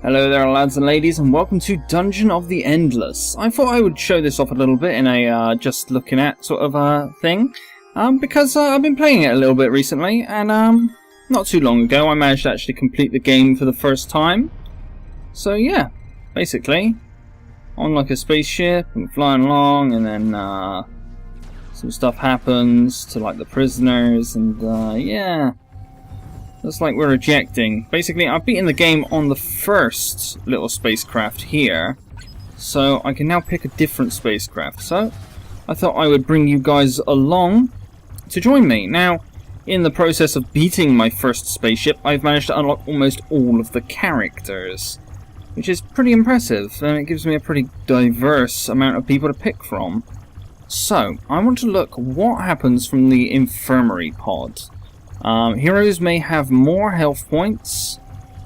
Hello there lads and ladies, and welcome to Dungeon of the Endless. I thought I would show this off a little bit in a just looking at sort of thing, because I've been playing it a little bit recently, and not too long ago I managed to actually complete the game for the first time. So yeah, basically, on like a spaceship and flying along, and then some stuff happens to like the prisoners, and yeah. Looks like we're ejecting. Basically, I've beaten the game on the first little spacecraft here, so I can now pick a different spacecraft. So, I thought I would bring you guys along to join me. Now, in the process of beating my first spaceship, I've managed to unlock almost all of the characters, which is pretty impressive, and it gives me a pretty diverse amount of people to pick from. So, I want to look what happens from the infirmary pod. Heroes may have more health points,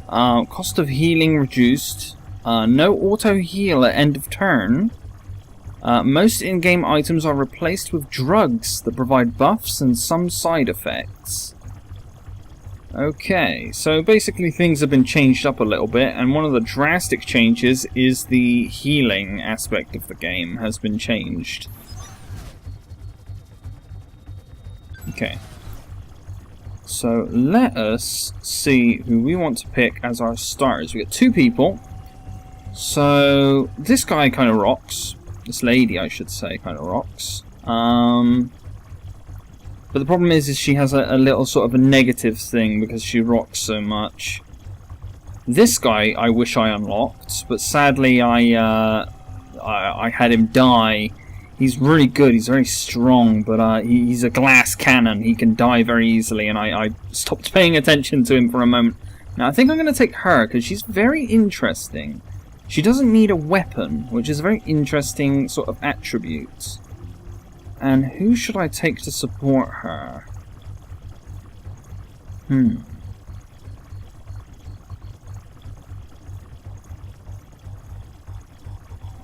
cost of healing reduced, no auto heal at end of turn, most in-game items are replaced with drugs that provide buffs and some side effects. Okay, so basically things have been changed up a little bit, and one of the drastic changes is the healing aspect of the game has been changed. Okay. So let us see who we want to pick as our starters. We got two people. So this guy kind of rocks. This lady, I should say, kind of rocks. But the problem is she has a little sort of a negative thing because she rocks so much. This guy I wish I unlocked, but sadly I had him die. He's really good, he's very strong, but he's a glass cannon. He can die very easily, and I stopped paying attention to him for a moment. Now I think I'm going to take her, because she's very interesting. She doesn't need a weapon, which is a very interesting sort of attribute. And who should I take to support her? I'm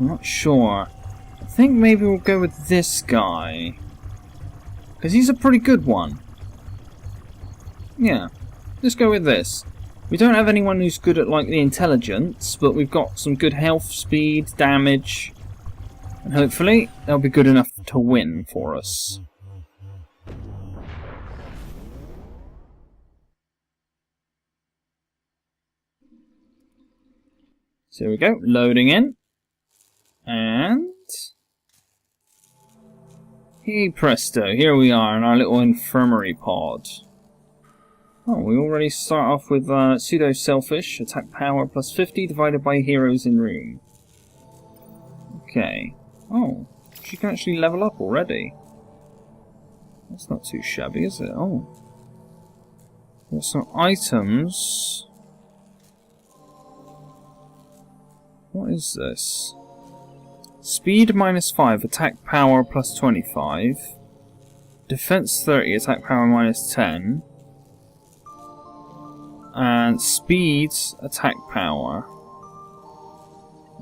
not sure. I think maybe we'll go with this guy, because he's a pretty good one. Yeah, let's go with this. We don't have anyone who's good at like the intelligence, but we've got some good health, speed, damage, and hopefully they'll be good enough to win for us. So here we go, loading in, and hey presto, here we are in our little infirmary pod. Oh, we already start off with pseudo-selfish, attack power plus 50 divided by heroes in room. Okay. Oh, she can actually level up already. That's not too shabby, is it? Oh. There's some items. What is this? Speed minus 5, attack power plus 25. Defense 30, attack power minus 10. And speed, attack power.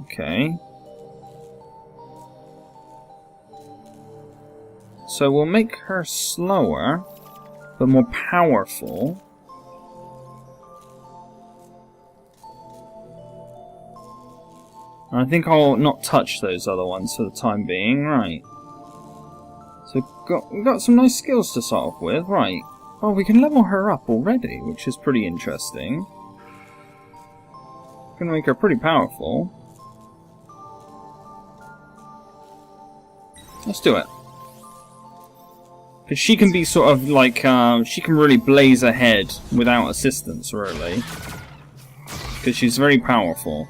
Okay. So we'll make her slower, but more powerful. I think I'll not touch those other ones for the time being. Right. So we've got some nice skills to start off with. Right. Oh, we can level her up already, which is pretty interesting. Gonna make her pretty powerful. Let's do it. Because she can be sort of like, she can really blaze ahead without assistance, really. Because she's very powerful.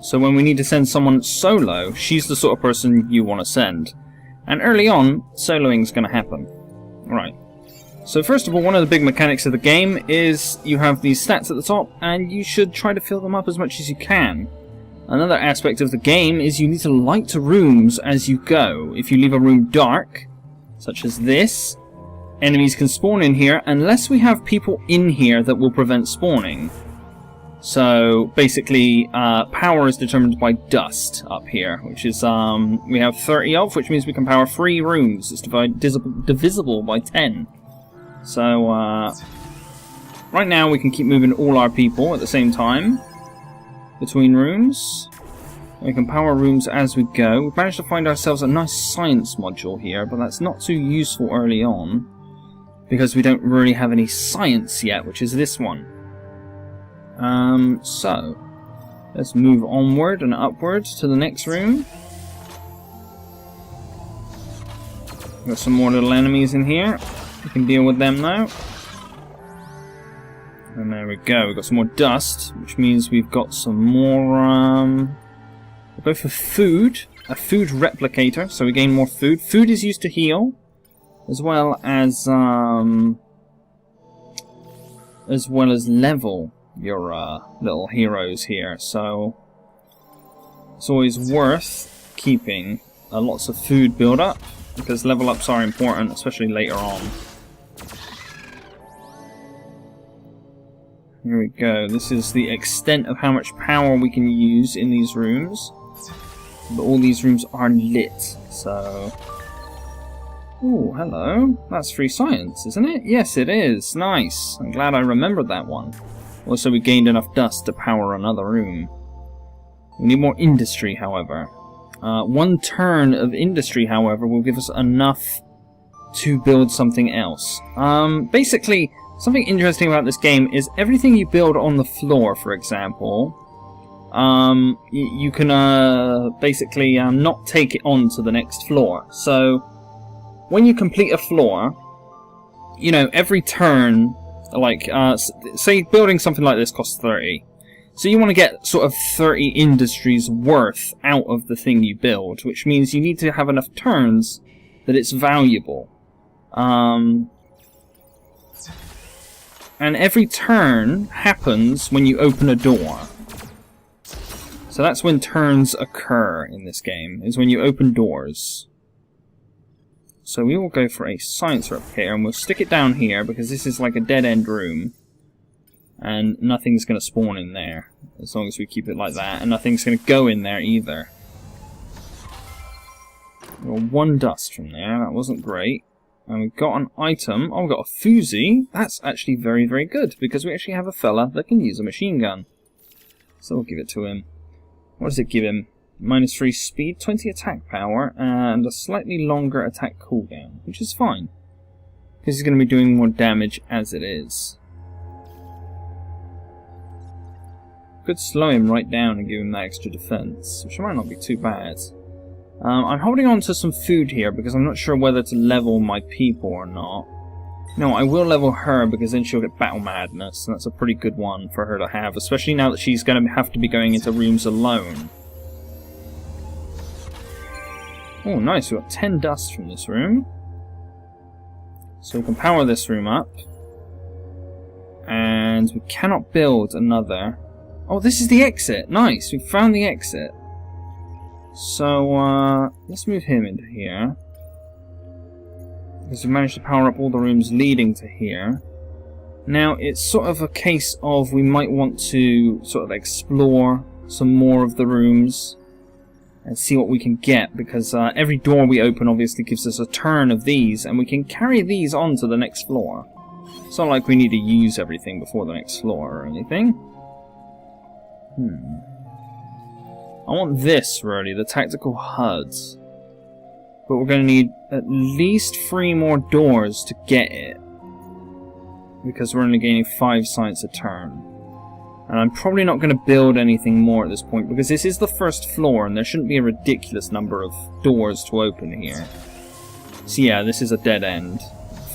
So when we need to send someone solo, she's the sort of person you want to send. And early on, soloing's going to happen. Right. So first of all, one of the big mechanics of the game is you have these stats at the top, and you should try to fill them up as much as you can. Another aspect of the game is you need to light rooms as you go. If you leave a room dark, such as this, enemies can spawn in here unless we have people in here that will prevent spawning. So basically, power is determined by dust up here, which is we have 30 of, which means we can power 3 rooms. It's divisible by 10. So right now we can keep moving all our people at the same time between rooms. We can power rooms as we go. We've managed to find ourselves a nice science module here, but that's not too useful early on because we don't really have any science yet, which is this one. So let's move onward and upward to the next room. Got some more little enemies in here. We can deal with them now. And there we go. We've got some more dust, which means we've got some more. We'll go for food, a food replicator, so we gain more food. Food is used to heal, as well as level your little heroes here. So it's always worth keeping lots of food build up because level ups are important, especially later on. Here we go. This is the extent of how much power we can use in these rooms. But all these rooms are lit, so... Ooh, hello. That's free science, isn't it? Yes, it is. Nice. I'm glad I remembered that one. Also, we gained enough dust to power another room. We need more industry, however. One turn of industry, however, will give us enough to build something else. Basically, something interesting about this game is everything you build on the floor, for example... you can basically not take it on to the next floor. So when you complete a floor, you know, every turn, like say building something like this costs 30, so you want to get sort of 30 industries worth out of the thing you build, which means you need to have enough turns that it's valuable. And every turn happens when you open a door. So that's when turns occur in this game, is when you open doors. So we will go for a science replicator, and we'll stick it down here, because this is like a dead-end room. And nothing's going to spawn in there, as long as we keep it like that. And nothing's going to go in there either. Well, one dust from there, that wasn't great. And we've got an item. Oh, we've got a fusee. That's actually very, very good, because we actually have a fella that can use a machine gun. So we'll give it to him. What does it give him? -3 speed, 20 attack power, and a slightly longer attack cooldown, which is fine. Because he's going to be doing more damage as it is. Could slow him right down and give him that extra defense, which might not be too bad. I'm holding on to some food here because I'm not sure whether to level my people or not. No, I will level her because then she'll get battle madness, and that's a pretty good one for her to have, especially now that she's going to have to be going into rooms alone. Oh, nice, we've got 10 dust from this room. So we can power this room up. And we cannot build another. Oh, this is the exit! Nice, we found the exit. So, let's move him into here. Because we managed to power up all the rooms leading to here. Now, it's sort of a case of we might want to sort of explore some more of the rooms and see what we can get, because every door we open obviously gives us a turn of these, and we can carry these on to the next floor. It's not like we need to use everything before the next floor or anything. I want this, really, the tactical HUDs. But we're going to need at least 3 more doors to get it. Because we're only gaining 5 science a turn. And I'm probably not going to build anything more at this point, because this is the first floor and there shouldn't be a ridiculous number of doors to open here. So yeah, this is a dead end.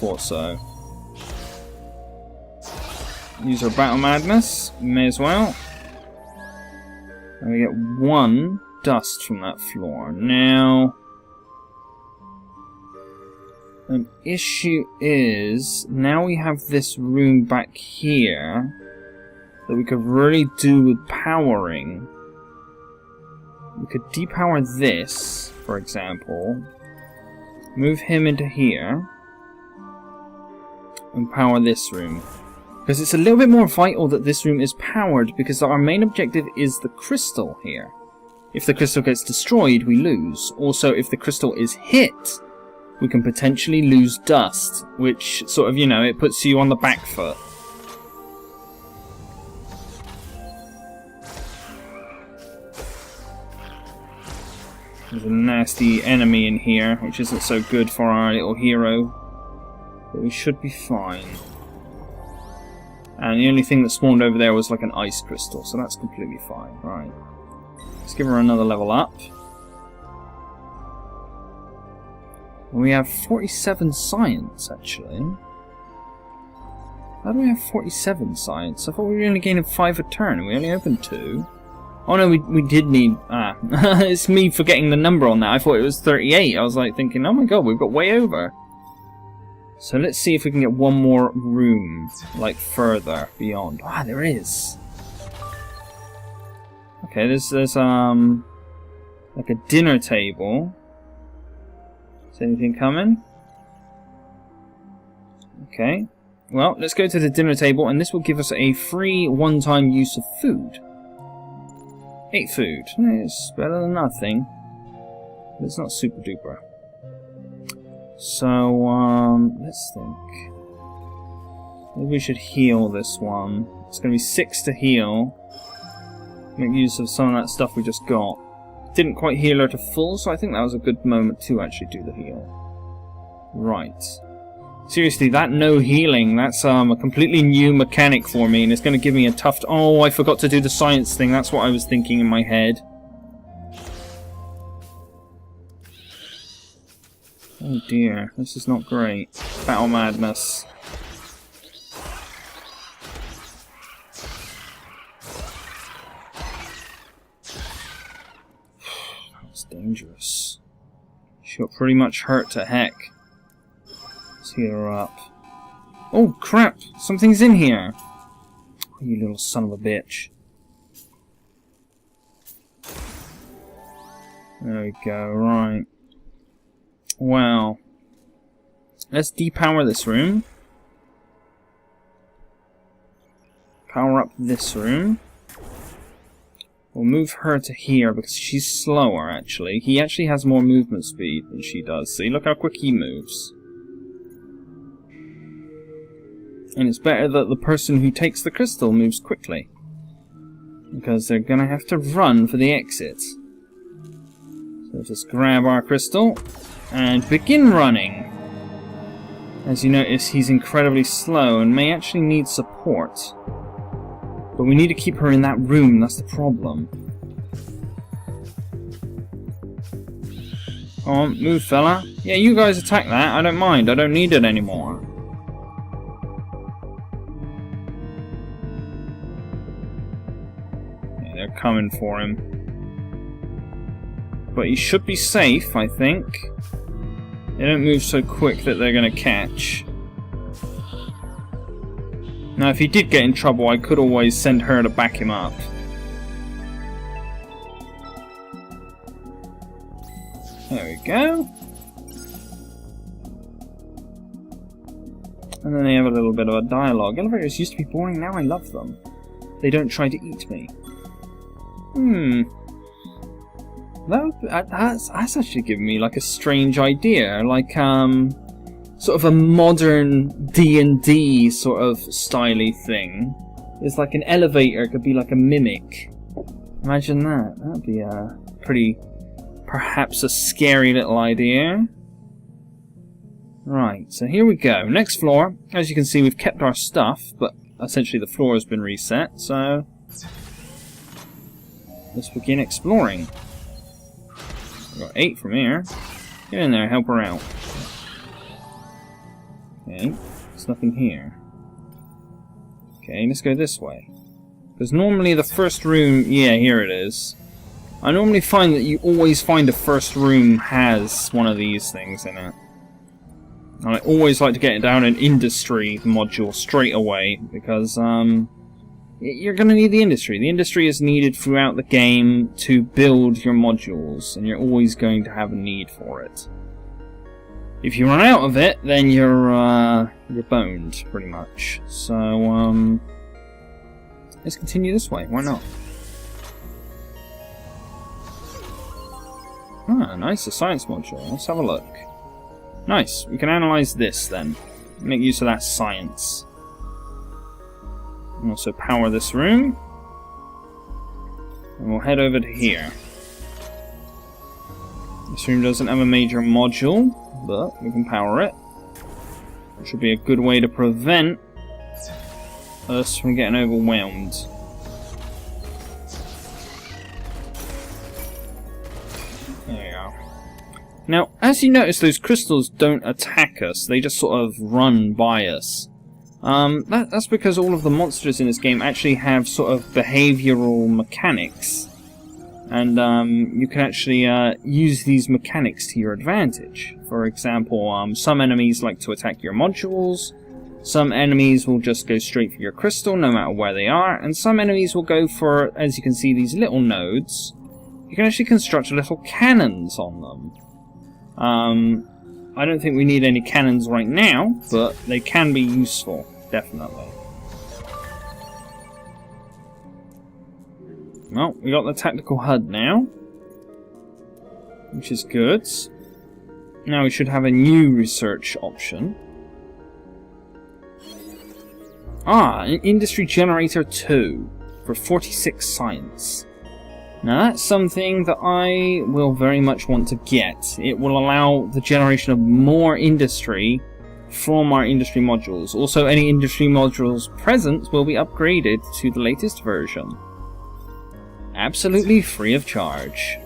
Thought so. Use our battle madness. May as well. And we get 1 dust from that floor. Now... an issue is, now we have this room back here that we could really do with powering. We could depower this, for example, move him into here, and power this room. Because it's a little bit more vital that this room is powered, because our main objective is the crystal here. If the crystal gets destroyed, we lose. Also, if the crystal is hit, we can potentially lose dust, which sort of, you know, it puts you on the back foot. There's a nasty enemy in here, which isn't so good for our little hero. But we should be fine. And the only thing that spawned over there was like an ice crystal, so that's completely fine. Right. Let's give her another level up. We have 47 science, actually. How do we have 47 science? I thought we were only gaining 5 a turn, and we only opened 2. Oh no, we did need... it's me forgetting the number on that. I thought it was 38. I was like thinking, oh my god, we've got way over. So let's see if we can get one more room, like further beyond. Ah, there is. Okay, there's like a dinner table. Is anything coming? Okay. Well, let's go to the dinner table, and this will give us a free one-time use of food. 8 food. It's better than nothing. But it's not super duper. So, let's think. Maybe we should heal this one. It's going to be 6 to heal. Make use of some of that stuff we just got. Didn't quite heal her to full, so I think that was a good moment to actually do the heal. Right. Seriously, that no healing, that's a completely new mechanic for me, and it's going to give me a tough... Oh, I forgot to do the science thing. That's what I was thinking in my head. Oh dear, this is not great. Battle madness. That's dangerous. She got pretty much hurt to heck. Let's heal her up. Oh crap! Something's in here! Oh, you little son of a bitch. There we go, right. Well, let's depower this room. Power up this room. We'll move her to here because she's slower, actually. He actually has more movement speed than she does. See, look how quick he moves. And it's better that the person who takes the crystal moves quickly, because they're gonna have to run for the exit. So just grab our crystal and begin running. As you notice, he's incredibly slow and may actually need support. But we need to keep her in that room, that's the problem. Come on, move fella. Yeah, you guys attack that, I don't mind, I don't need it anymore. Yeah, they're coming for him. But he should be safe, I think. They don't move so quick that they're going to catch. Now, if he did get in trouble, I could always send her to back him up. There we go. And then they have a little bit of a dialogue. Elevators used to be boring, now I love them. They don't try to eat me. That's actually given me like a strange idea, like sort of a modern D&D sort of styly thing. It's like an elevator could be like a mimic. Imagine that. That'd be a pretty, perhaps a scary little idea. Right, so here we go. Next floor. As you can see, we've kept our stuff, but essentially the floor has been reset, so let's begin exploring. We've got 8 from here. Get in there, help her out. Okay, there's nothing here. Okay, let's go this way. Because normally the first room... Yeah, here it is. I normally find that you always find the first room has one of these things in it. And I always like to get down an industry module straight away, because you're going to need the industry. The industry is needed throughout the game to build your modules, and you're always going to have a need for it. If you run out of it, then you're boned, pretty much. So, let's continue this way. Why not? Ah, nice, a science module. Let's have a look. Nice, we can analyze this then. Make use of that science. And also power this room. And we'll head over to here. This room doesn't have a major module, but we can power it. Which should be a good way to prevent us from getting overwhelmed. There we go. Now, as you notice, those crystals don't attack us, they just sort of run by us. That's because all of the monsters in this game actually have sort of behavioral mechanics. And you can actually use these mechanics to your advantage. For example, some enemies like to attack your modules, some enemies will just go straight for your crystal no matter where they are, and some enemies will go for, as you can see, these little nodes. You can actually construct little cannons on them. I don't think we need any cannons right now, but they can be useful, definitely. Well, we got the tactical HUD now, which is good. Now we should have a new research option. An Industry Generator 2 for 46 science. Now that's something that I will very much want to get. It will allow the generation of more industry from our industry modules. Also, any industry modules present will be upgraded to the latest version. Absolutely free of charge.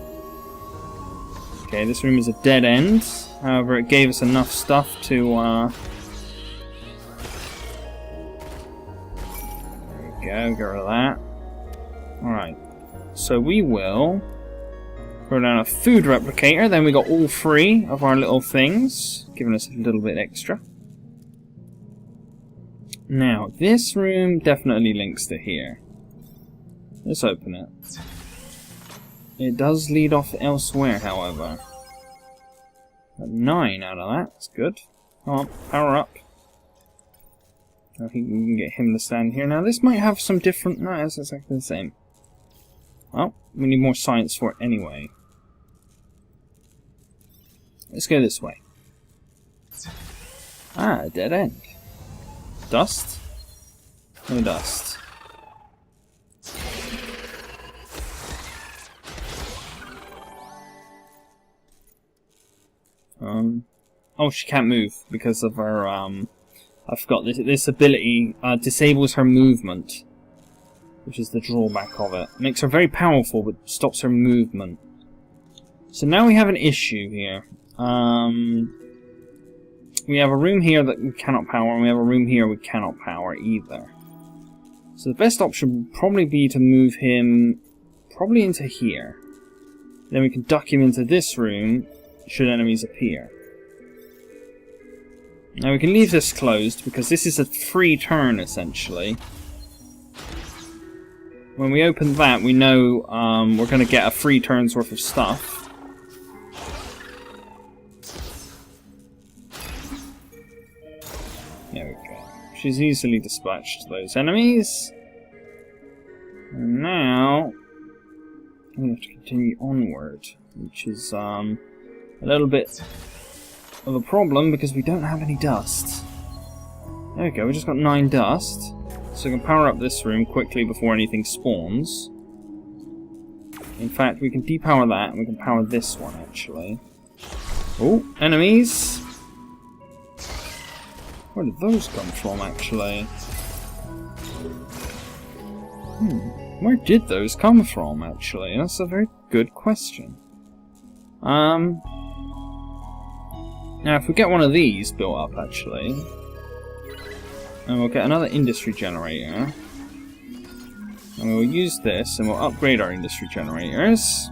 Okay, this room is a dead end. However, it gave us enough stuff to... There we go, get rid of that. Alright. So we will throw down a food replicator, then we got all three of our little things, giving us a little bit extra. Now, this room definitely links to here. Let's open it. It does lead off elsewhere, however. Got 9 out of that, that's good. Come on, power up. I think we can get him to stand here. Now, this might have some different... No, it's exactly the same. Well, we need more science for it anyway. Let's go this way. Dead end. Dust? No dust. Oh, she can't move because of her, I forgot, this ability disables her movement, which is the drawback of it. Makes her very powerful, but stops her movement. So now we have an issue here. We have a room here that we cannot power, and we have a room here we cannot power either. So the best option would probably be to move him probably into here. Then we can duck him into this room, should enemies appear. Now we can leave this closed because this is a free turn essentially. When we open that, we know we're going to get a free turn's worth of stuff. There we go. She's easily dispatched those enemies. And now we have to continue onward, which is a little bit of a problem because we don't have any dust. There we go, we just got 9 dust. So we can power up this room quickly before anything spawns. In fact, we can depower that and we can power this one actually. Oh, enemies! Where did those come from actually? Where did those come from actually? That's a very good question. Now, if we get one of these built up, actually, and we'll get another industry generator, and we'll use this, and we'll upgrade our industry generators.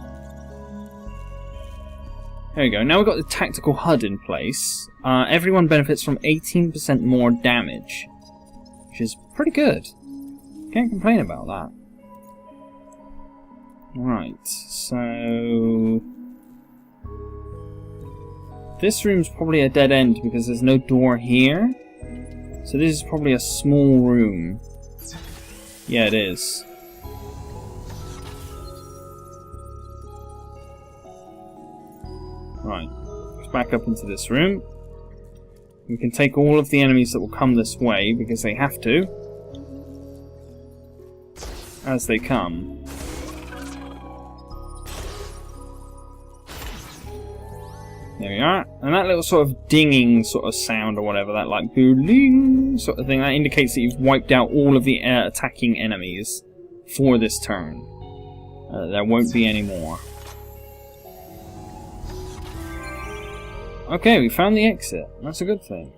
There we go. Now we've got the tactical HUD in place. Everyone benefits from 18% more damage, which is pretty good. Can't complain about that. Right, so... this room's probably a dead end because there's no door here. So this is probably a small room. Yeah, it is. Right, let's back up into this room. We can take all of the enemies that will come this way because they have to. As they come. There we are. And that little sort of dinging sort of sound or whatever, that like booling sort of thing, that indicates that you've wiped out all of the attacking enemies for this turn. There won't be any more. Okay, we found the exit. That's a good thing.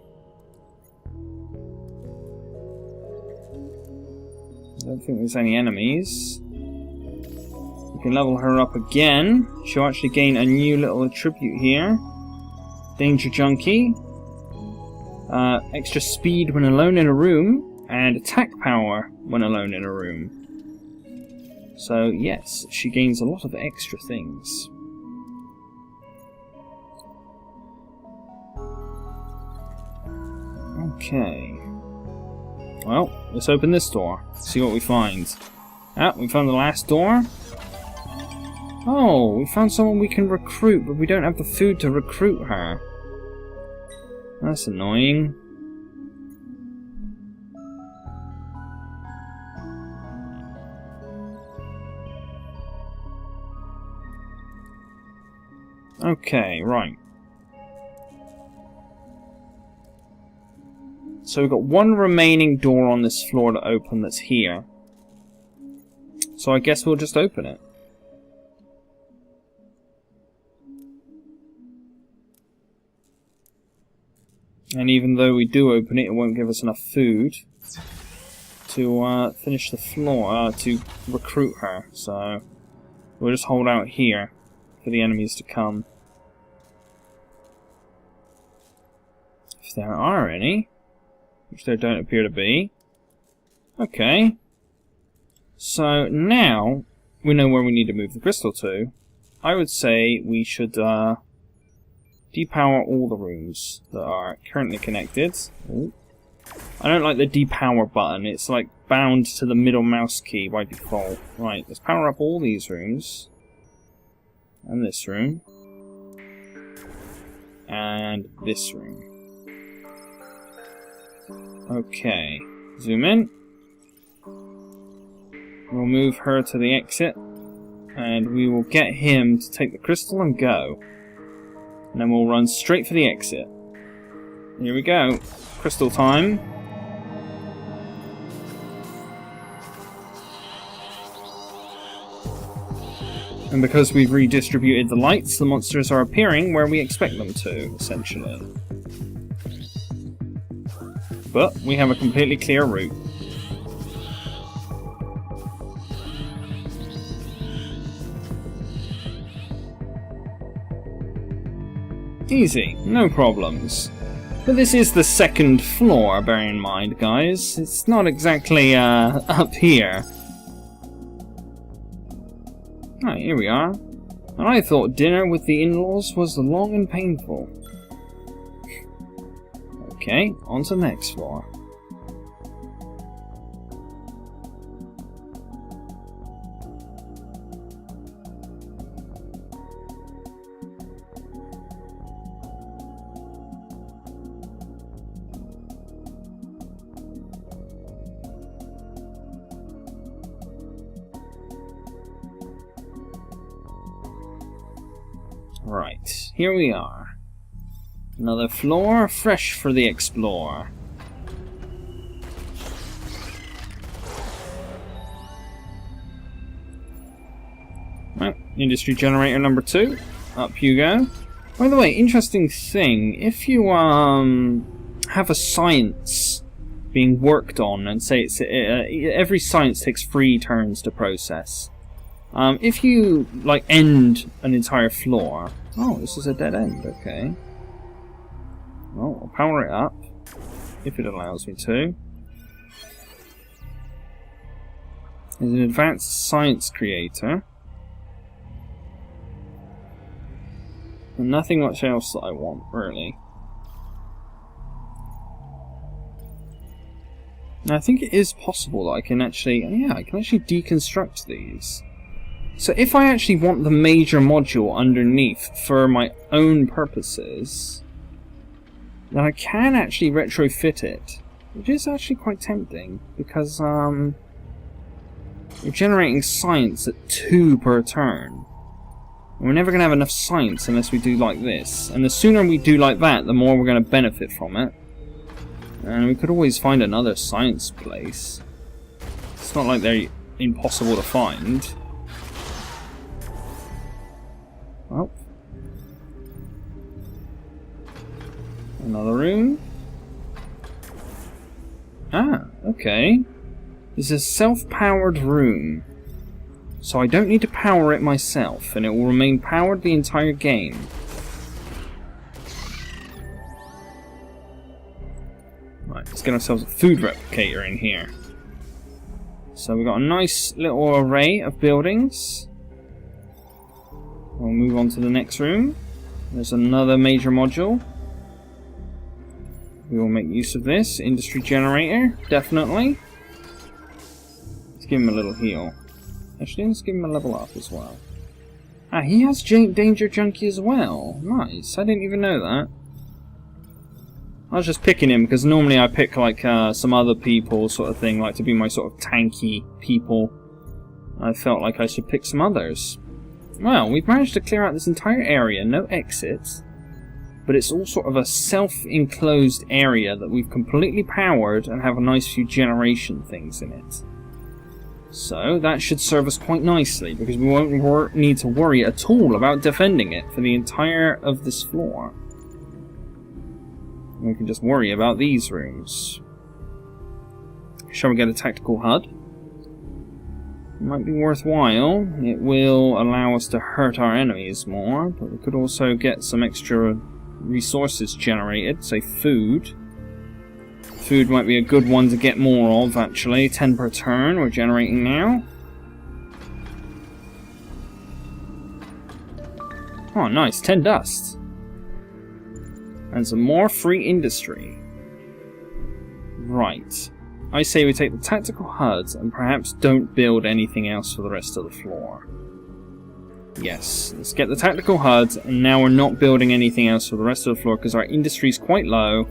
I don't think there's any enemies. We can level her up again. She'll actually gain a new little attribute here. Danger Junkie. Extra speed when alone in a room. And attack power when alone in a room. So yes, she gains a lot of extra things. Okay. Well, let's open this door. See what we find. Ah, we found the last door. Oh, we found someone we can recruit, but we don't have the food to recruit her. That's annoying. Okay, right. So we've got one remaining door on this floor to open that's here. So I guess we'll just open it. And even though we do open it, it won't give us enough food to finish the floor, to recruit her. So we'll just hold out here for the enemies to come. If there are any. Which there don't appear to be. Okay. So now we know where we need to move the crystal to. I would say we should depower all the rooms that are currently connected. Ooh. I don't like the depower button. It's like bound to the middle mouse key by default. Right, let's power up all these rooms. And this room. And this room. Okay, zoom in. We'll move her to the exit, and we will get him to take the crystal and go. And then we'll run straight for the exit. Here we go. Crystal time. And because we've redistributed the lights, the monsters are appearing where we expect them to, essentially. But we have a completely clear route. Easy, no problems. But this is the second floor, bear in mind, guys. It's not exactly up here. Ah, here we are. And I thought dinner with the in-laws was long and painful. Okay, on to the next floor. Right, here we are. Another floor, fresh for the explorer. Well, industry generator number 2. Up you go. By the way, interesting thing, if you have a science being worked on, and say it's every science takes 3 turns to process. If you like end an entire floor, oh, this is a dead end. Okay. Well, I'll power it up if it allows me to. There's an advanced science creator. And nothing much else that I want, really. Now, I think it is possible that I can actually, yeah, I can actually deconstruct these. So if I actually want the major module underneath for my own purposes, then I can actually retrofit it, which is actually quite tempting, because you're generating science at 2 per turn. We're never going to have enough science unless we do like this. And the sooner we do like that, the more we're going to benefit from it. And we could always find another science place. It's not like they're impossible to find. Well. Another room. Ah, okay. This is a self-powered room. So I don't need to power it myself, and it will remain powered the entire game. Right, let's get ourselves a food replicator in here. So we've got a nice little array of buildings. We'll move on to the next room. There's another major module. We will make use of this. Industry generator, definitely. Let's give him a little heal. Actually, let's give him a level up as well. Ah, he has Danger Junkie as well. Nice, I didn't even know that. I was just picking him because normally I pick like some other people sort of thing, like to be my sort of tanky people. I felt like I should pick some others. Well, we've managed to clear out this entire area, no exits. But it's all sort of a self-enclosed area that we've completely powered and have a nice few generation things in it. So that should serve us quite nicely, because we won't need to worry at all about defending it for the entire of this floor. We can just worry about these rooms. Shall we get a tactical HUD? It might be worthwhile. It will allow us to hurt our enemies more, but we could also get some extra resources generated, say food. Food might be a good one to get more of, actually. 10 per turn we're generating now. Oh, nice. 10 dust. And some more free industry. Right. I say we take the tactical HUD and perhaps don't build anything else for the rest of the floor. Yes, let's get the tactical HUD, and now we're not building anything else for the rest of the floor because our industry is quite low.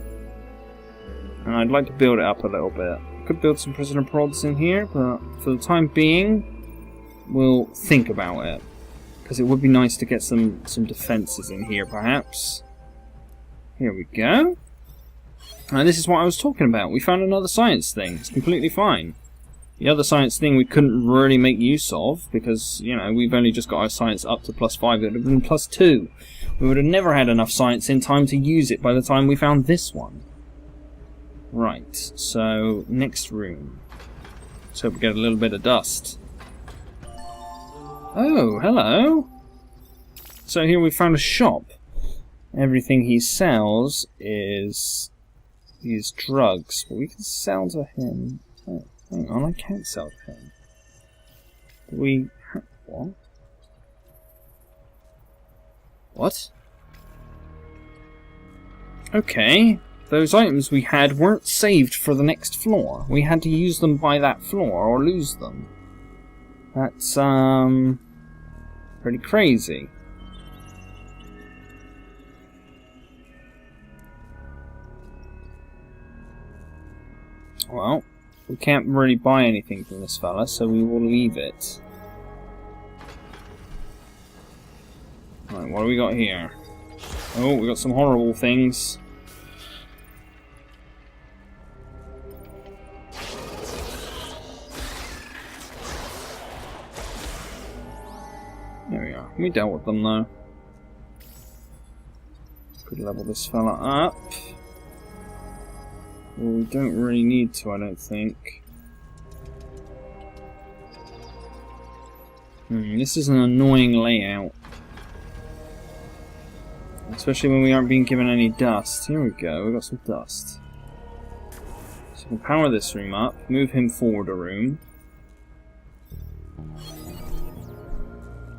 And I'd like to build it up a little bit. Could build some prisoner prods in here, but for the time being, we'll think about it. Because it would be nice to get some defenses in here, perhaps. Here we go. And this is what I was talking about. We found another science thing. It's completely fine. The other science thing we couldn't really make use of because, you know, we've only just got our science up to +5. It would have been +2. We would have never had enough science in time to use it by the time we found this one. Right, so next room. Let's hope we get a little bit of dust. Oh, hello. So here we found a shop. Everything he sells is drugs, but we can sell to him. Oh, hang on, I can't sell to him. What? What? Okay. Those items we had weren't saved for the next floor. We had to use them by that floor or lose them. That's, pretty crazy. Well, we can't really buy anything from this fella, so we will leave it. Right, what do we got here? Oh, we got some horrible things. There we are. We dealt with them though. Could level this fella up. Well, we don't really need to, I don't think. This is an annoying layout. Especially when we aren't being given any dust. Here we go, we got some dust. So we can power this room up, move him forward a room.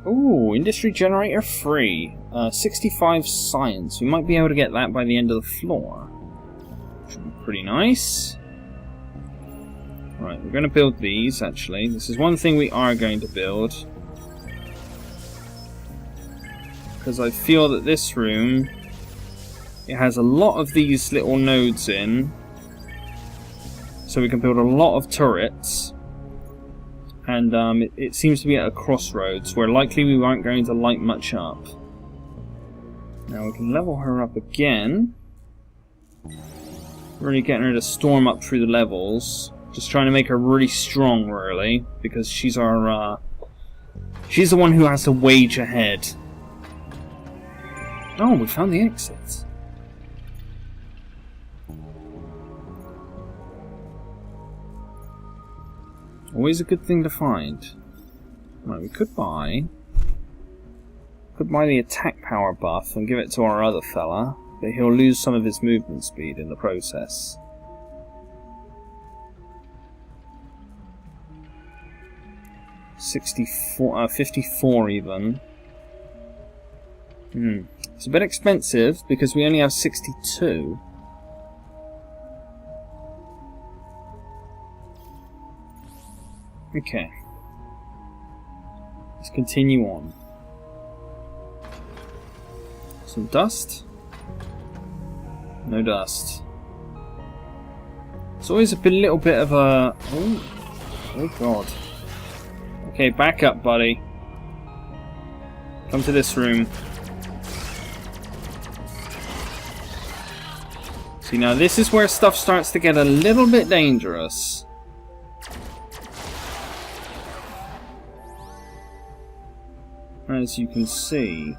Ooh, industry generator free. 65 science. We might be able to get that by the end of the floor. Should be pretty nice. Right, we're going to build these, actually. This is one thing we are going to build. Because I feel that this room, it has a lot of these little nodes in. So we can build a lot of turrets. And it seems to be at a crossroads where likely we aren't going to light much up. Now we can level her up again. Really getting her to storm up through the levels. Just trying to make her really strong, really, because she's our she's the one who has to wage ahead. Oh, we found the exit. Always a good thing to find. Right, we could buy the attack power buff and give it to our other fella, but he'll lose some of his movement speed in the process. $64, 54 even. It's a bit expensive because we only have 62. Okay. Let's continue on. Some dust? No dust. It's always a little bit of a... Oh god. Okay, back up, buddy. Come to this room. See, now this is where stuff starts to get a little bit dangerous. As you can see,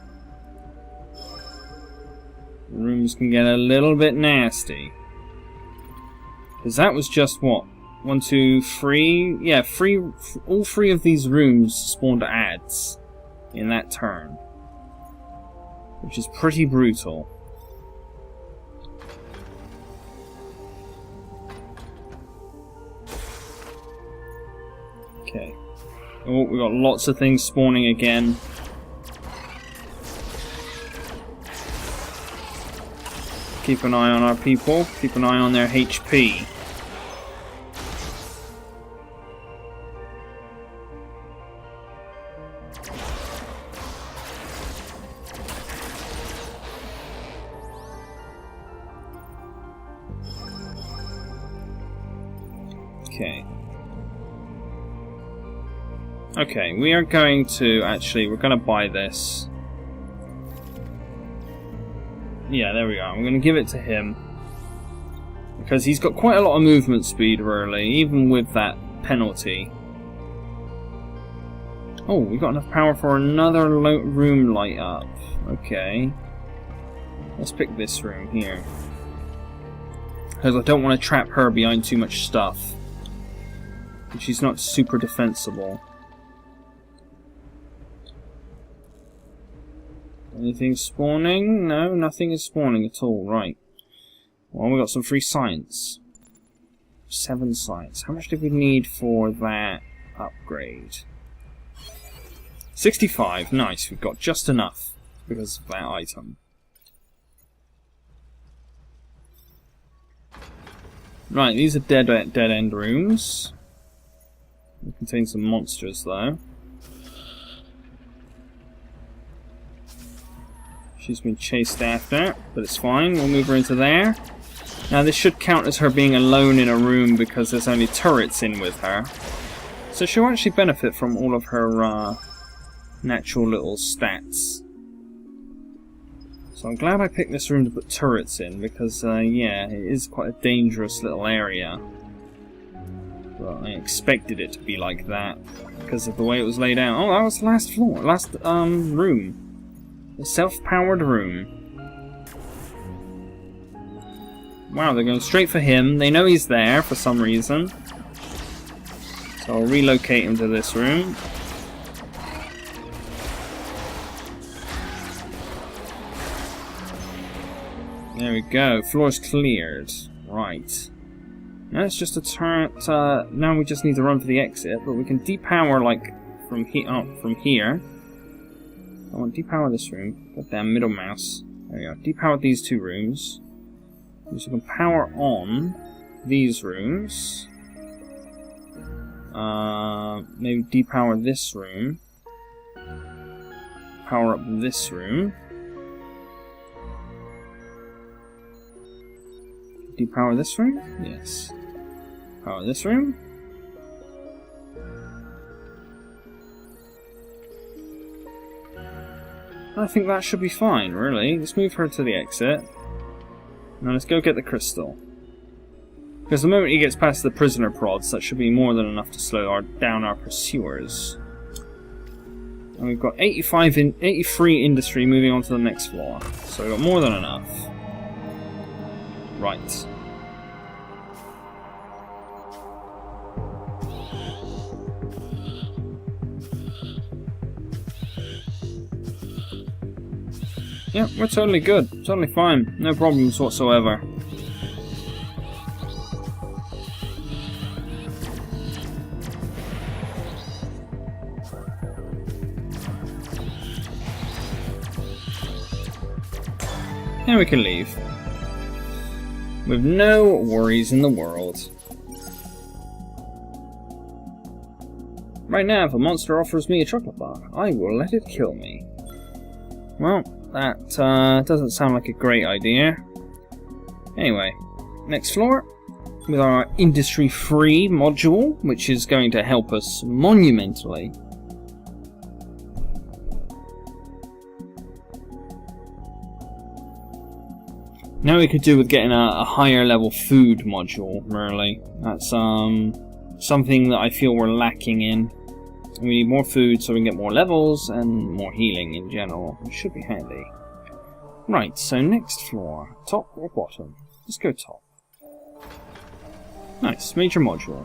rooms can get a little bit nasty. Because that was just what? 1, 2, 3? Yeah, all 3 of these rooms spawned ads in that turn. Which is pretty brutal. Okay. Oh, we got lots of things spawning again. Keep an eye on our people. Keep an eye on their HP. Okay. Okay, we are going to we're going to buy this. Yeah, there we are. I'm going to give it to him. Because he's got quite a lot of movement speed, really, even with that penalty. Oh, we've got enough power for another room light up. Okay. Let's pick this room here. Because I don't want to trap her behind too much stuff. She's not super defensible. Anything spawning? No, nothing is spawning at all. Right. Well, we got some free science. 7 science. How much did we need for that upgrade? 65. Nice. We've got just enough because of that item. Right. These are dead end rooms. They contain some monsters, though. She's been chased after, but it's fine. We'll move her into there. Now this should count as her being alone in a room because there's only turrets in with her. So she'll actually benefit from all of her natural little stats. So I'm glad I picked this room to put turrets in because, yeah, it is quite a dangerous little area. Well, I expected it to be like that because of the way it was laid out. Oh, that was the last floor, last room. A self-powered room. Wow, they're going straight for him. They know he's there for some reason. So I'll relocate him to this room. There we go. Floor's cleared. Right. Now it's just a turret. Now we just need to run for the exit, but we can depower like from here. I want to depower this room. Goddamn middle mouse. There we go. Depower these 2 rooms. So we can power on these rooms. Maybe depower this room. Power up this room. Depower this room? Yes. Power this room. I think that should be fine, really. Let's move her to the exit. Now let's go get the crystal. Because the moment he gets past the prisoner prods, that should be more than enough to slow down our pursuers. And we've got 83 industry moving on to the next floor. So we've got more than enough. Right. Yeah, we're totally good. Totally fine. No problems whatsoever. And we can leave. With no worries in the world. Right now, if a monster offers me a chocolate bar, I will let it kill me. Well, that doesn't sound like a great idea. Anyway, next floor. With our industry-free module, which is going to help us monumentally. Now we could do with getting a higher level food module, really. That's something that I feel we're lacking in. We need more food so we can get more levels and more healing in general, which should be handy. Right, so next floor. Top or bottom? Let's go top. Nice, major module.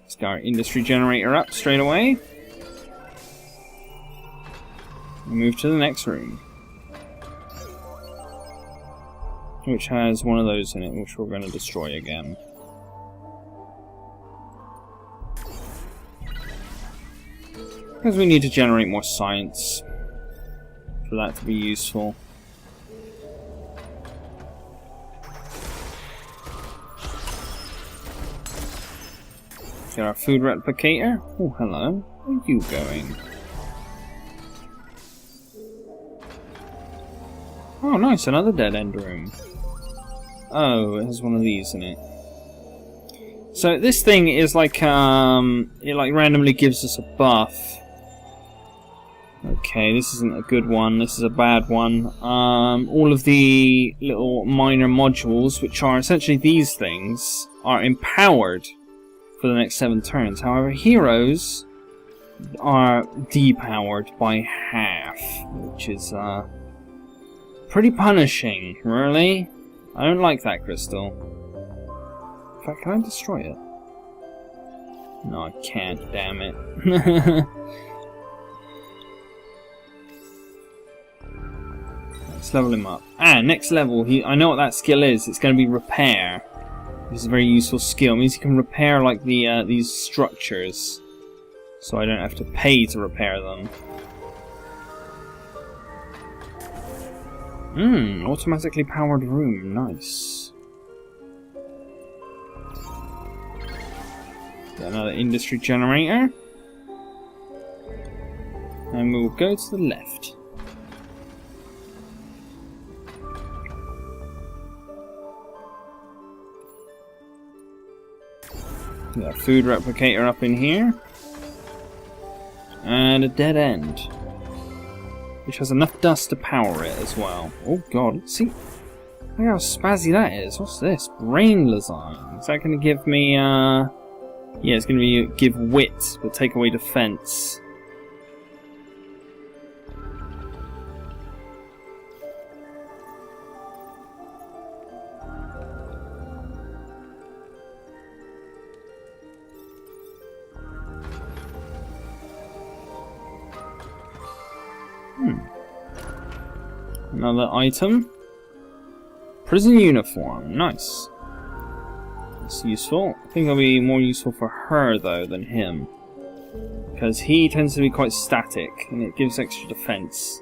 Let's get our industry generator up straight away. Move to the next room, which has one of those in it, which we're going to destroy again. Because we need to generate more science for that to be useful. Get our food replicator. Oh, hello. Where are you going? Oh, nice, another dead-end room. Oh, it has one of these in it. So this thing is like, it like randomly gives us a buff. Okay, this isn't a good one, this is a bad one. All of the little minor modules, which are essentially these things, are empowered for the next 7 turns. However, heroes are depowered by half, which is, pretty punishing, really. I don't like that crystal. In fact, can I destroy it? No, I can't, damn it. Let's level him up. Ah, next level, I know what that skill is. It's going to be repair. This is a very useful skill. It means you can repair like these structures. So I don't have to pay to repair them. Automatically powered room, nice. Got another industry generator. And we'll go to the left. Got a food replicator up in here. And a dead end. Which has enough dust to power it as well. Oh god, see? Look how spazzy that is. What's this? Brain lasagna. Is that going to give me, yeah, it's going to give wit, but take away defense. Another item. Prison uniform. Nice. That's useful. I think it'll be more useful for her, though, than him. Because he tends to be quite static, and it gives extra defense.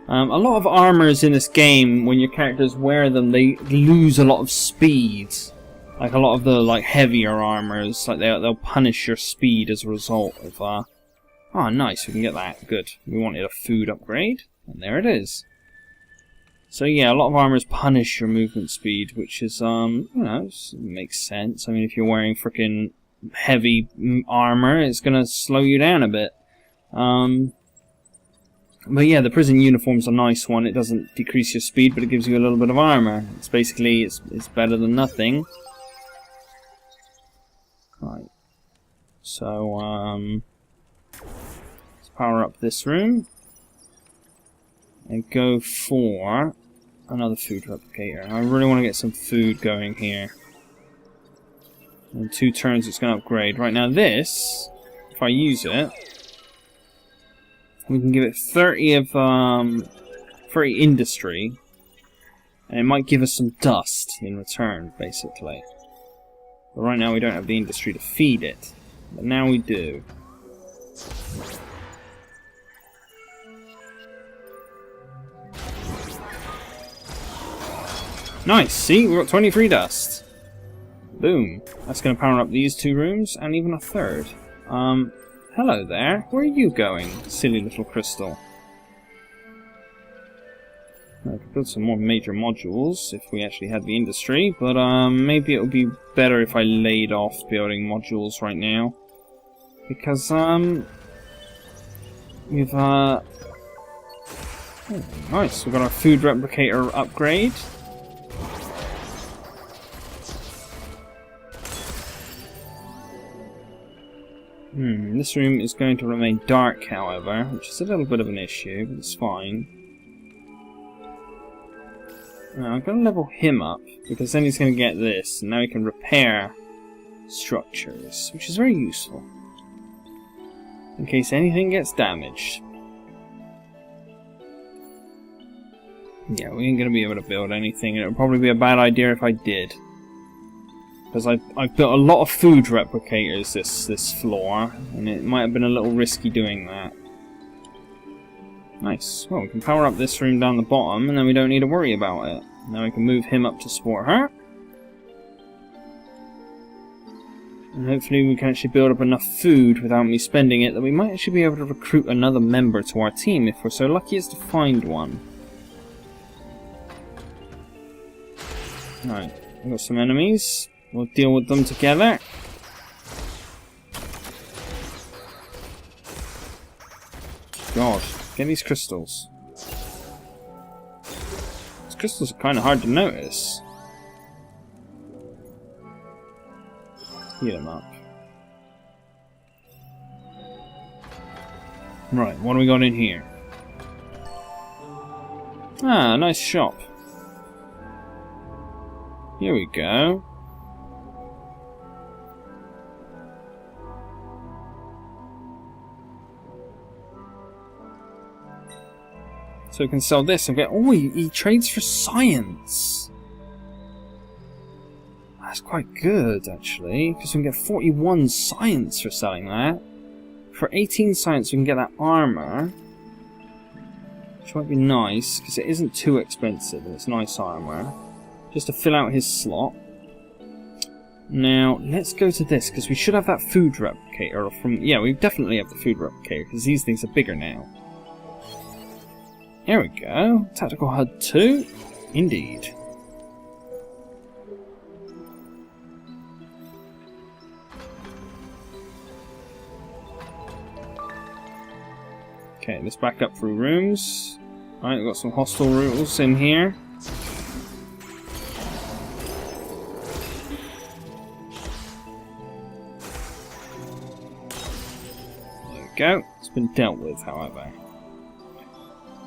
A lot of armors in this game, when your characters wear them, they lose a lot of speed. Like a lot of the heavier armors, like they'll punish your speed as a result of. Oh, nice. We can get that. Good. We wanted a food upgrade, and there it is. So yeah, a lot of armors punish your movement speed, which is, you know, makes sense. I mean, if you're wearing frickin' heavy armor, it's going to slow you down a bit. But yeah, the prison uniform's a nice one. It doesn't decrease your speed, but it gives you a little bit of armor. It's basically, it's better than nothing. Right. So, let's power up this room. And go for another food replicator. I really want to get some food going here. In 2 turns it's going to upgrade. Right now this, if I use it, we can give it 30 of 30 industry, and it might give us some dust in return, basically. But right now we don't have the industry to feed it, but now we do. Nice, see, we've got 23 dust. Boom. That's going to power up these 2 rooms, and even a 3rd. Hello there. Where are you going, silly little crystal? I could build some more major modules if we actually had the industry, but maybe it would be better if I laid off building modules right now. Because, we've, oh, nice, we've got our food replicator upgrade. This room is going to remain dark, however, which is a little bit of an issue, but it's fine. Now, I'm going to level him up, because then he's going to get this, and now he can repair structures, which is very useful. In case anything gets damaged. Yeah, we ain't going to be able to build anything, and it would probably be a bad idea if I did. Because I've built a lot of food replicators this floor, and it might have been a little risky doing that. Nice. Well, we can power up this room down the bottom, and then we don't need to worry about it. Now we can move him up to support her. And hopefully we can actually build up enough food without me spending it, that we might actually be able to recruit another member to our team if we're so lucky as to find one. Alright, we've got some enemies. We'll deal with them together. God, get these crystals. These crystals are kind of hard to notice. Heat them up. Right, what do we got in here? Ah, nice shop. Here we go. So we can sell this and get... Oh, he trades for science! That's quite good, actually, because we can get 41 science for selling that. For 18 science, we can get that armor, which might be nice, because it isn't too expensive, and it's nice armor. Just to fill out his slot. Now, let's go to this, because we should have that food replicator from... Yeah, we definitely have the food replicator, because these things are bigger now. There we go. Tactical HUD 2. Indeed. Okay, let's back up through rooms. Alright, we've got some hostile rules in here. There we go. It's been dealt with, however.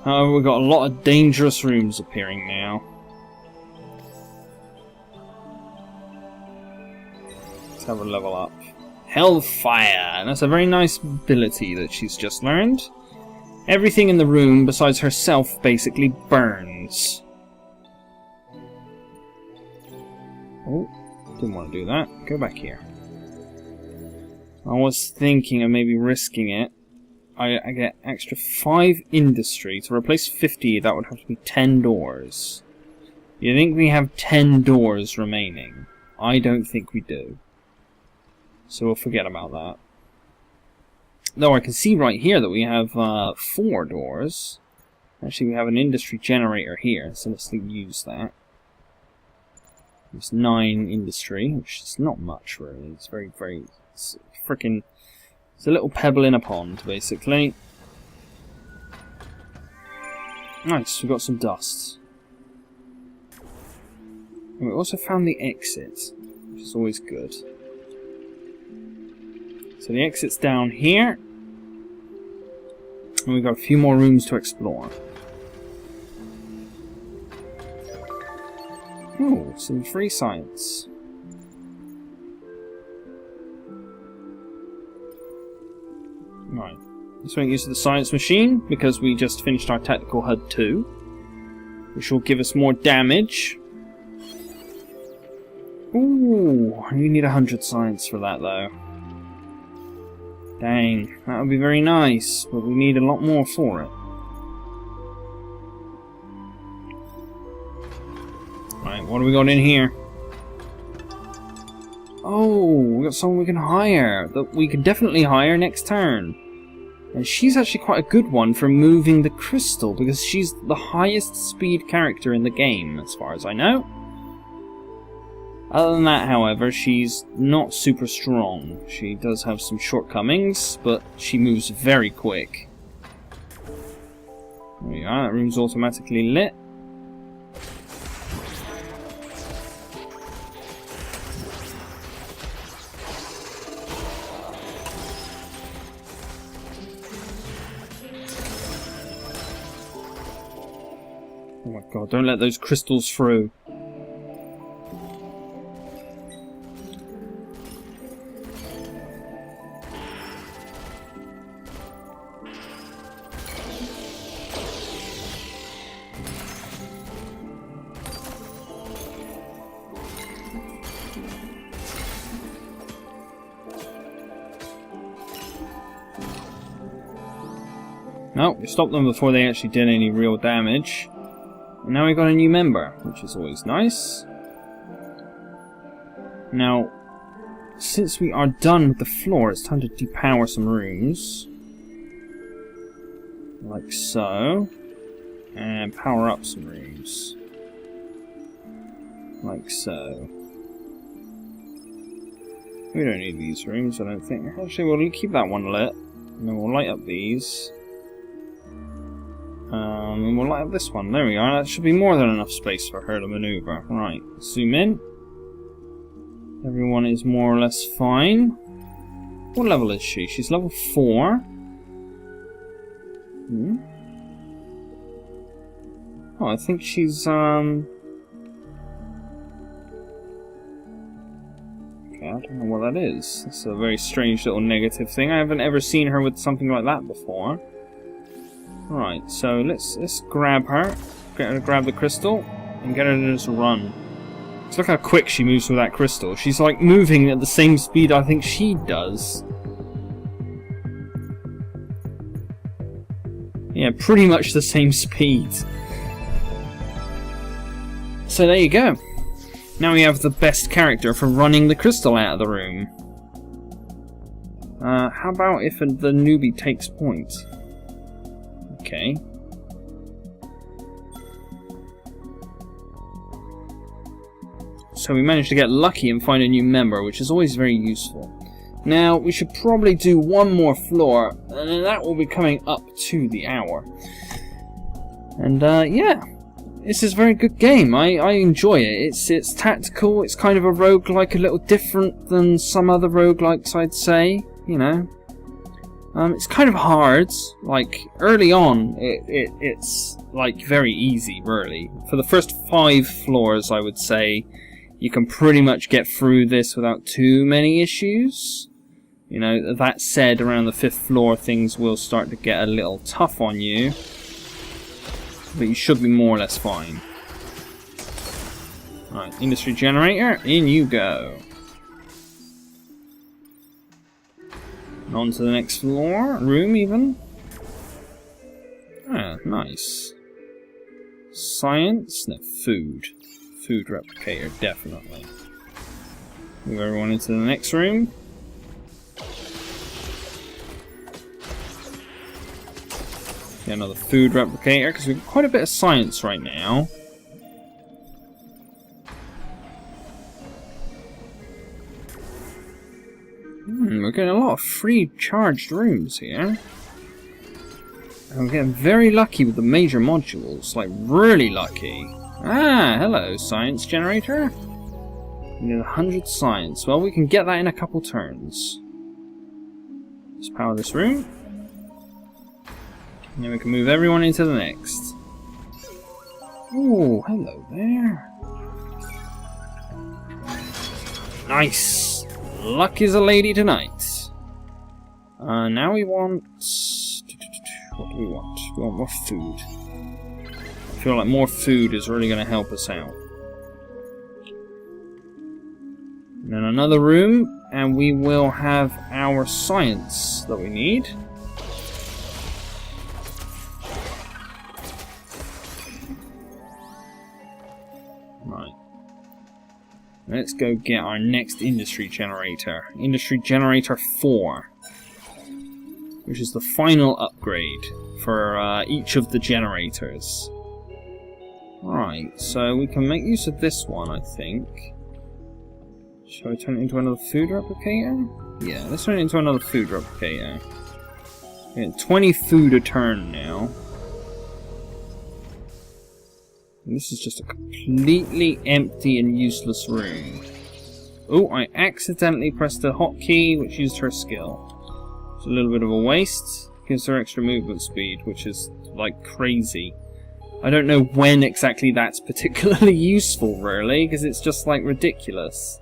We've got a lot of dangerous rooms appearing now. Let's have a level up. Hellfire! That's a very nice ability that she's just learned. Everything in the room besides herself basically burns. Oh, didn't want to do that. Go back here. I was thinking of maybe risking it. I get extra 5 industry. To replace 50, that would have to be 10 doors. You think we have 10 doors remaining? I don't think we do. So we'll forget about that. Though I can see right here that we have 4 doors. Actually, we have an industry generator here, so let's use that. It's 9 industry, which is not much really. It's very, very It's freaking... It's a little pebble in a pond, basically. Nice, we got some dust. And we also found the exit, which is always good. So the exit's down here. And we've got a few more rooms to explore. Ooh, some free science. Right. Let's make use of the science machine, because we just finished our Tactical HUD 2. Which will give us more damage. Ooh, you need 100 science for that, though. Dang, that would be very nice, but we need a lot more for it. Right, what do we got in here? Oh, we got someone we can hire. That we can definitely hire next turn. And she's actually quite a good one for moving the crystal, because she's the highest speed character in the game, as far as I know. Other than that, however, she's not super strong. She does have some shortcomings, but she moves very quick. There we are, that room's automatically lit. Oh my god, don't let those crystals through. No, we stopped them before they actually did any real damage. And now we got a new member, which is always nice. Now, since we are done with the floor, it's time to depower some rooms. Like so. And power up some rooms. Like so. We don't need these rooms, I don't think. Actually, we'll keep that one lit. And then we'll light up these. And we'll light up this one. There we are. That should be more than enough space for her to maneuver. Right, zoom in. Everyone is more or less fine. What level is she? She's level 4. Oh, I think she's, Okay, I don't know what that is. It's a very strange little negative thing. I haven't ever seen her with something like that before. Right, so let's grab her, get her to grab the crystal, and get her to just run. Just look how quick she moves with that crystal. She's like moving at the same speed I think she does. Yeah, pretty much the same speed. So there you go. Now we have the best character for running the crystal out of the room. How about if the newbie takes point? Okay. So we managed to get lucky and find a new member, which is always very useful. Now, we should probably do one more floor, and then that will be coming up to the hour. And, yeah. This is a very good game. I enjoy it. It's tactical, it's kind of a roguelike, a little different than some other roguelikes, I'd say. You know. It's kind of hard. Like, early on, it's like very easy, really. For the first 5 floors, I would say, you can pretty much get through this without too many issues. You know, that said, around the 5th floor, things will start to get a little tough on you. But you should be more or less fine. Right, industry generator, in you go. On to the next floor, room even. Ah, nice. Science, no, food. Food replicator, definitely. Move everyone into the next room. Get another food replicator, because we've got quite a bit of science right now. We're getting a lot of free charged rooms here. And we're getting very lucky with the major modules, like really lucky. Ah, hello, science generator. We need 100 science. Well, we can get that in a couple turns. Let's power this room. And then we can move everyone into the next. Oh, hello there. Nice. Luck is a lady tonight. Now we want... What do we want? We want more food. I feel like more food is really going to help us out. And then another room, and we will have our science that we need. Right. Let's go get our next industry generator. Industry generator 4. Which is the final upgrade for each of the generators. Right, so we can make use of this one, I think. Shall we turn it into another food replicator? Yeah, let's turn it into another food replicator. We're getting 20 food a turn now. And this is just a completely empty and useless room. Oh, I accidentally pressed the hotkey, which used her skill. It's a little bit of a waste. Gives her extra movement speed, which is like crazy. I don't know when exactly that's particularly useful, really, because it's just like ridiculous.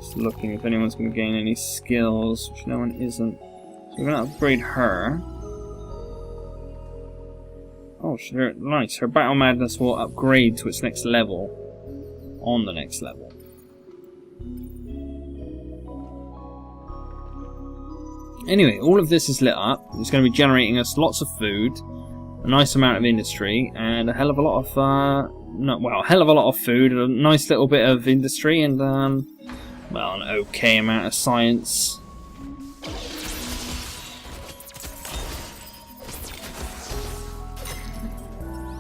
Just looking if anyone's going to gain any skills, which no one isn't. So we're going to upgrade her. Oh, sure, nice. Her Battle Madness will upgrade to its next level on the next level. Anyway, all of this is lit up. It's going to be generating us lots of food, a nice amount of industry, and a hell of a lot of, a hell of a lot of food, a nice little bit of industry, and, well, an okay amount of science.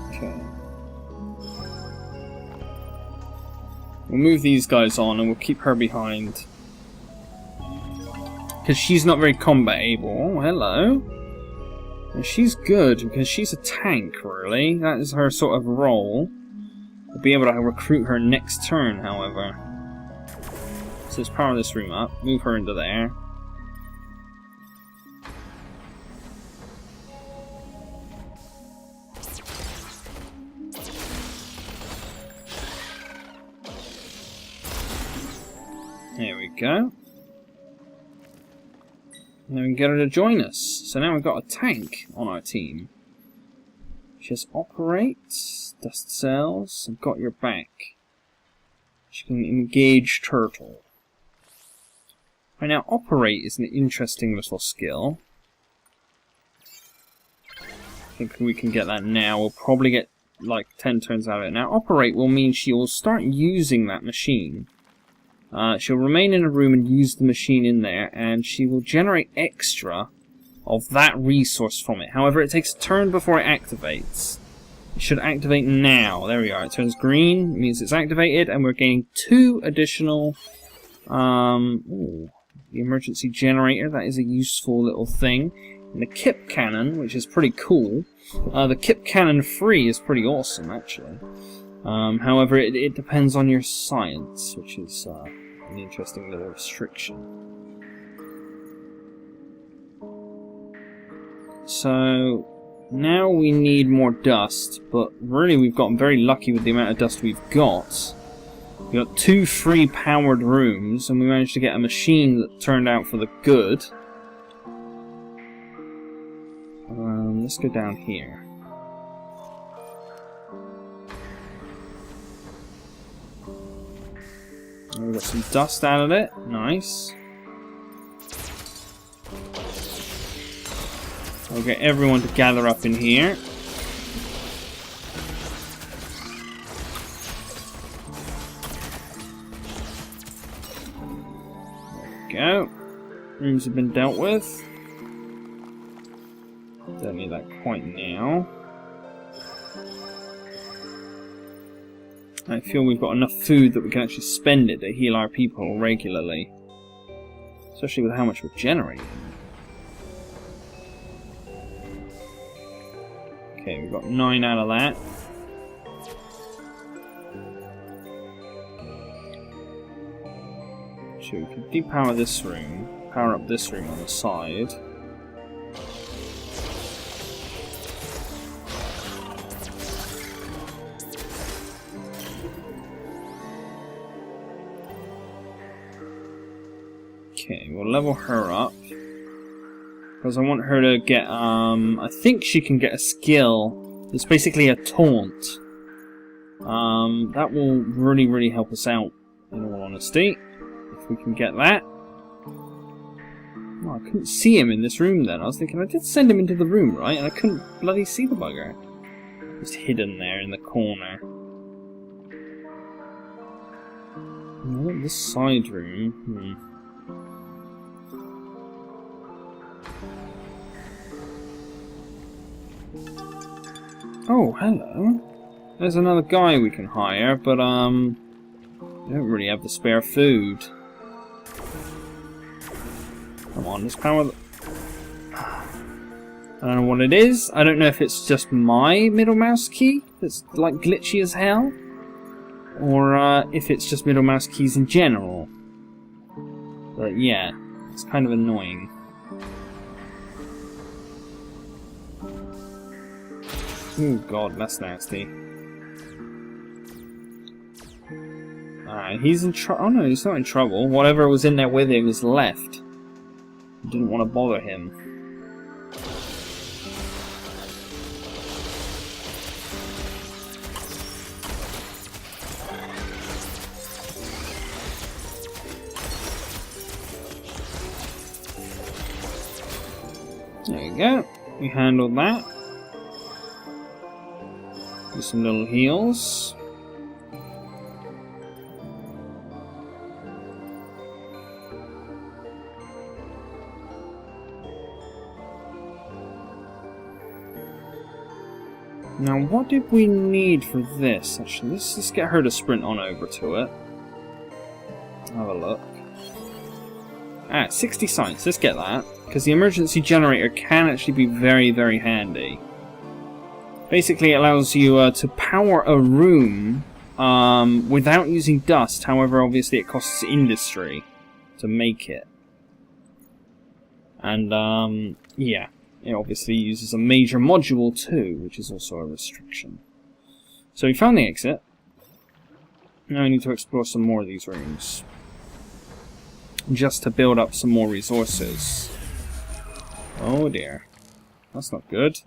Okay. We'll move these guys on, and we'll keep her behind. Because she's not very combat able. Oh, hello. And she's good because she's a tank, really. That is her sort of role. We'll be able to recruit her next turn, however. So let's power this room up. Move her into there. There we go. And then we can get her to join us. So now we've got a tank on our team. She has Operate, Dust Cells, and Got Your Back. She can engage Turtle. Right, now Operate is an interesting little skill. I think we can get that now. We'll probably get like 10 turns out of it. Now Operate will mean she will start using that machine. She'll remain in a room and use the machine in there, and she will generate extra of that resource from it. However, it takes a turn before it activates. It should activate now. There we are. It turns green. It means it's activated, and we're gaining 2 additional... the emergency generator. That is a useful little thing. And the Kip Cannon, which is pretty cool. The Kip Cannon free is pretty awesome, actually. However, it depends on your science, which is an interesting little restriction. So, now we need more dust, but really we've gotten very lucky with the amount of dust we've got. We've got 2 free powered rooms, and we managed to get a machine that turned out for the good. Let's go down here. We got some dust out of it. Nice. I'll get everyone to gather up in here. There we go. Rooms have been dealt with. Don't need that quite now. I feel we've got enough food that we can actually spend it to heal our people regularly. Especially with how much we're generating. Okay, we've got 9 out of that. Actually, we can depower this room. Power up this room on the side. Okay, we'll level her up. Because I want her to get, I think she can get a skill. It's basically a taunt. That will really, really help us out, in all honesty. If we can get that. Oh, I couldn't see him in this room then. I was thinking, I did send him into the room, right? And I couldn't bloody see the bugger. Just hidden there in the corner. Oh, this side room. Oh, hello. There's another guy we can hire, but we don't really have the spare food. Come on, let's power the... I don't know what it is. I don't know if it's just my middle mouse key that's like glitchy as hell, or if it's just middle mouse keys in general. But yeah, it's kind of annoying. Oh god, that's nasty. Alright, he's in trouble. Oh no, he's not in trouble. Whatever was in there with him is left. Didn't want to bother him. There you go. We handled that. Do some little heals. Now, what did we need for this? Actually, let's get her to sprint on over to it. Have a look. 60 science. Let's get that. Because the emergency generator can actually be very, very handy. Basically, it allows you to power a room without using dust. However, obviously, it costs industry to make it. And, yeah. It obviously uses a major module too, which is also a restriction. So we found the exit. Now we need to explore some more of these rooms. Just to build up some more resources. Oh dear. That's not good.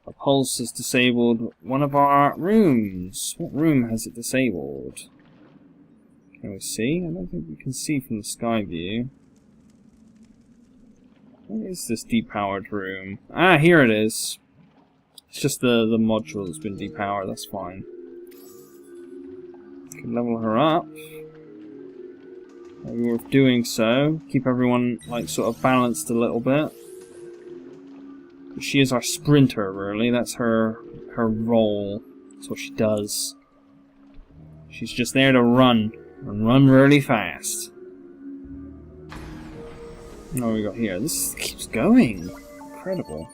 A pulse has disabled one of our rooms. What room has it disabled? Can we see? I don't think we can see from the sky view. What is this depowered room? Ah, here it is. It's just the module that's been depowered, that's fine. Can level her up. Maybe worth doing so. Keep everyone, like, sort of balanced a little bit. She is our sprinter, really. That's her role. That's what she does. She's just there to run. And run really fast. What do we got here? This keeps going. Incredible.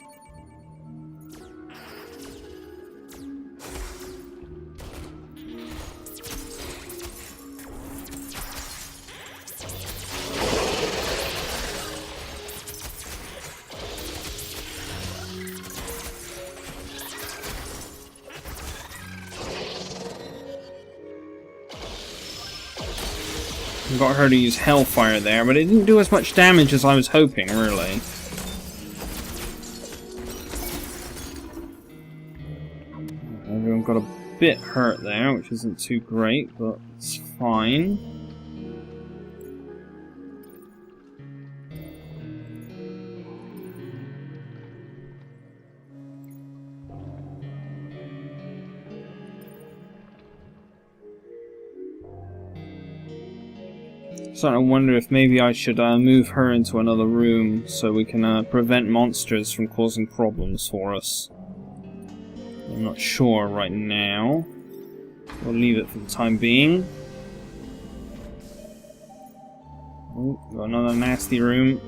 Got her to use Hellfire there, but it didn't do as much damage as I was hoping, really. Everyone got a bit hurt there, which isn't too great, but it's fine. Starting to wonder if maybe I should move her into another room so we can prevent monsters from causing problems for us. I'm not sure right now. We'll leave it for the time being. Ooh, got another nasty room.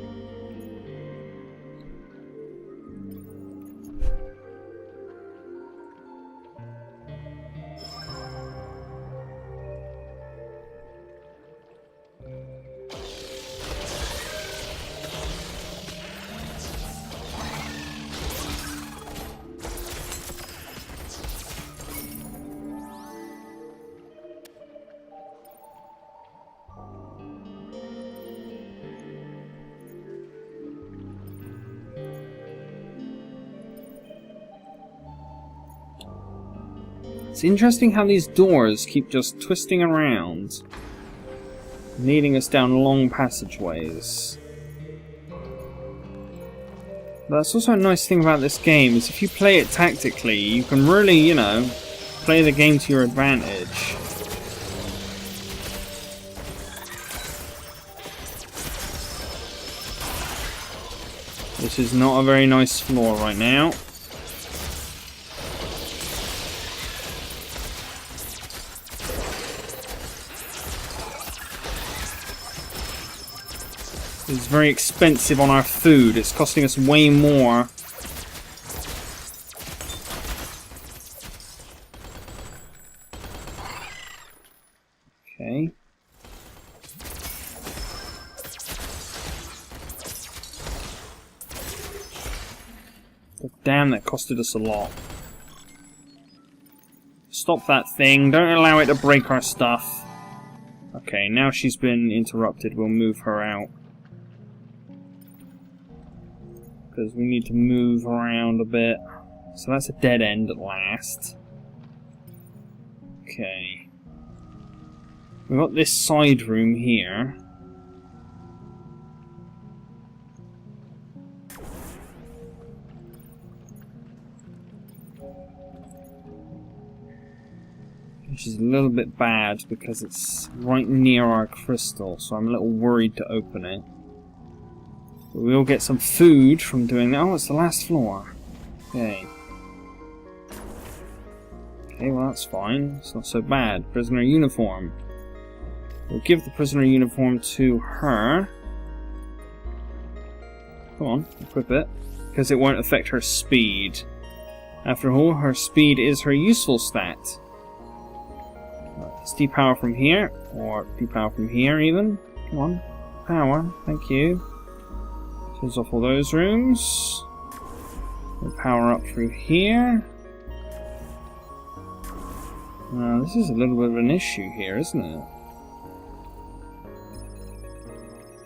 It's interesting how these doors keep just twisting around, leading us down long passageways. But that's also a nice thing about this game, is if you play it tactically, you can really, you know, play the game to your advantage. This is not a very nice floor right now. It's very expensive on our food. It's costing us way more. Okay. But damn, that costed us a lot. Stop that thing. Don't allow it to break our stuff. Okay, now she's been interrupted. We'll move her out. Because we need to move around a bit. So that's a dead end at last. Okay. We've got this side room here. Which is a little bit bad because it's right near our crystal, so I'm a little worried to open it. We will get some food from doing that. Oh, it's the last floor. Okay. Okay, well that's fine. It's not so bad. Prisoner uniform. We'll give the prisoner uniform to her. Come on, equip it. Because it won't affect her speed. After all, her speed is her useful stat. Let's depower from here. Or depower from here even. Come on. Power. Thank you. Close off all those rooms. We'll power up through here. This is a little bit of an issue here, isn't it?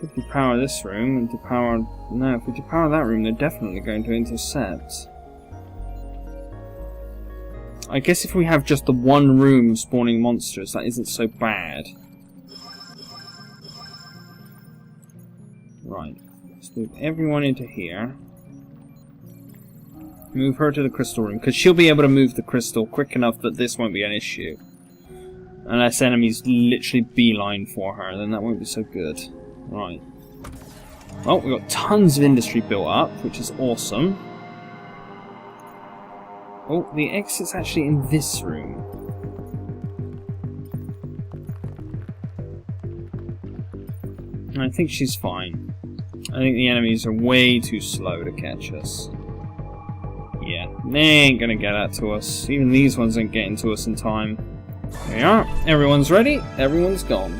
If we depower this room and depower... No, if we depower that room, they're definitely going to intercept. I guess if we have just the one room spawning monsters, that isn't so bad. Right. Let's move everyone into here. Move her to the crystal room, because she'll be able to move the crystal quick enough that this won't be an issue. Unless enemies literally beeline for her, then that won't be so good. Right. Oh, we've got tons of industry built up, which is awesome. Oh, the exit's actually in this room. I think she's fine. I think the enemies are way too slow to catch us. Yeah, they ain't gonna get that to us. Even these ones ain't getting to us in time. There we are. Everyone's ready. Everyone's gone.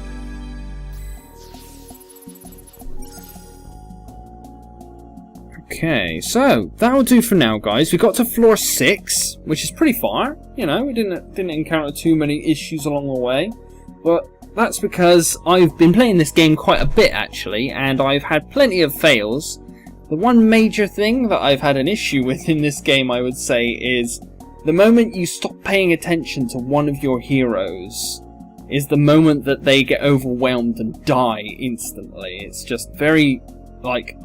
Okay, so that'll do for now, guys. We got to floor 6, which is pretty far. You know, we didn't encounter too many issues along the way, but that's because I've been playing this game quite a bit, actually, and I've had plenty of fails. The one major thing that I've had an issue with in this game, I would say, is the moment you stop paying attention to one of your heroes is the moment that they get overwhelmed and die instantly. It's just very, like,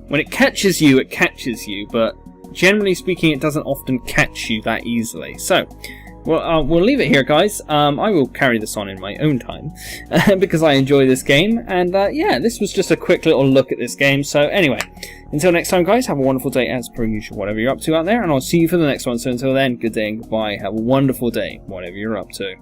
when it catches you, but generally speaking, it doesn't often catch you that easily. So, well, we'll leave it here, guys. I will carry this on in my own time, because I enjoy this game, and yeah, this was just a quick little look at this game. So anyway, until next time, guys, have a wonderful day as per usual, whatever you're up to out there, and I'll see you for the next one. So until then, good day and goodbye. Have a wonderful day, whatever you're up to.